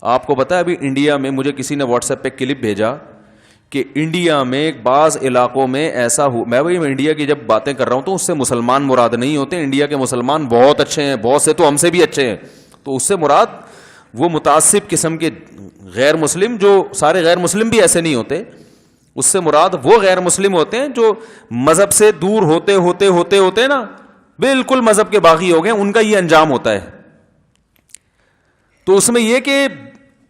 آپ کو پتا ہے ابھی انڈیا میں مجھے کسی نے واٹس ایپ پہ کلپ بھیجا کہ انڈیا میں بعض علاقوں میں ایسا ہو, میں بھائی انڈیا کی جب باتیں کر رہا ہوں تو اس سے مسلمان مراد نہیں ہوتے, انڈیا کے مسلمان بہت اچھے ہیں, بہت سے تو ہم سے بھی اچھے ہیں, تو اس سے مراد وہ متعصب قسم کے غیر مسلم, جو سارے غیر مسلم بھی ایسے نہیں ہوتے, اس سے مراد وہ غیر مسلم ہوتے ہیں جو مذہب سے دور ہوتے ہوتے ہوتے ہوتے نا بالکل مذہب کے باغی ہو گئے, ان کا یہ انجام ہوتا ہے. تو اس میں یہ کہ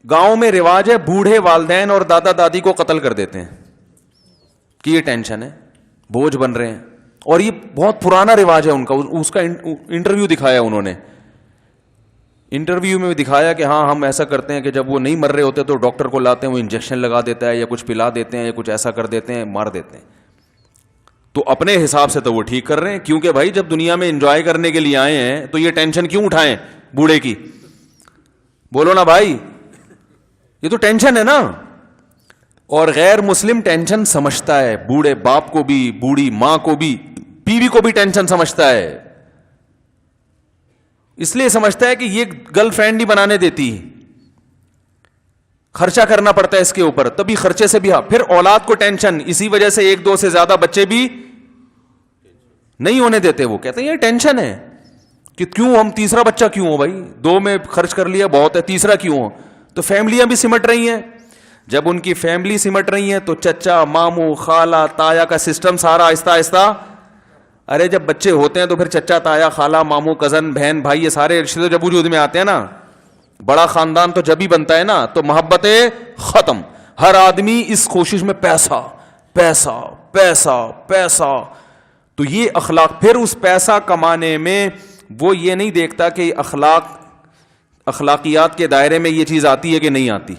گاؤں میں رواج ہے بوڑھے والدین اور دادا دادی کو قتل کر دیتے ہیں کہ یہ ٹینشن ہے, بوجھ بن رہے ہیں, اور یہ بہت پرانا رواج ہے ان کا. اس کا انٹرویو دکھایا انہوں نے, انٹرویو میں دکھایا کہ ہاں ہم ایسا کرتے ہیں کہ جب وہ نہیں مر رہے ہوتے تو ڈاکٹر کو لاتے ہیں, وہ انجیکشن لگا دیتا ہے یا کچھ پلا دیتے ہیں یا کچھ ایسا کر دیتے ہیں, مار دیتے ہیں. تو اپنے حساب سے تو وہ ٹھیک کر رہے ہیں, کیونکہ بھائی جب دنیا میں انجوائے کرنے کے لیے آئے ہیں تو یہ ٹینشن کیوں اٹھائیں بوڑھے کی, بولو نا بھائی, یہ تو ٹینشن ہے نا. اور غیر مسلم ٹینشن سمجھتا ہے, بوڑھے باپ کو بھی, بوڑھی ماں کو بھی, بیوی کو بھی ٹینشن سمجھتا ہے. اس لیے سمجھتا ہے کہ یہ گرل فرینڈ نہیں بنانے دیتی, خرچہ کرنا پڑتا ہے اس کے اوپر, تبھی خرچے سے بھی. پھر اولاد کو ٹینشن, اسی وجہ سے ایک دو سے زیادہ بچے بھی نہیں ہونے دیتے. وہ کہتے ہیں یہ ٹینشن ہے کہ کیوں ہم تیسرا بچہ کیوں ہو بھائی, دو میں خرچ کر لیا بہت ہے, تیسرا کیوں ہو. تو فیملیاں بھی سمٹ رہی ہیں, جب ان کی فیملی سمٹ رہی ہیں تو چچا ماموں خالہ تایا کا سسٹم سارا آہستہ آہستہ. ارے جب بچے ہوتے ہیں تو پھر چچا تایا خالہ ماموں کزن بہن بھائی یہ سارے رشتے جب وجود میں آتے ہیں نا, بڑا خاندان تو جب ہی بنتا ہے نا, تو محبتیں ختم. ہر آدمی اس کوشش میں پیسہ پیسہ پیسہ پیسہ. تو یہ اخلاق, پھر اس پیسہ کمانے میں وہ یہ نہیں دیکھتا کہ اخلاقیات کے دائرے میں یہ چیز آتی ہے کہ نہیں آتی.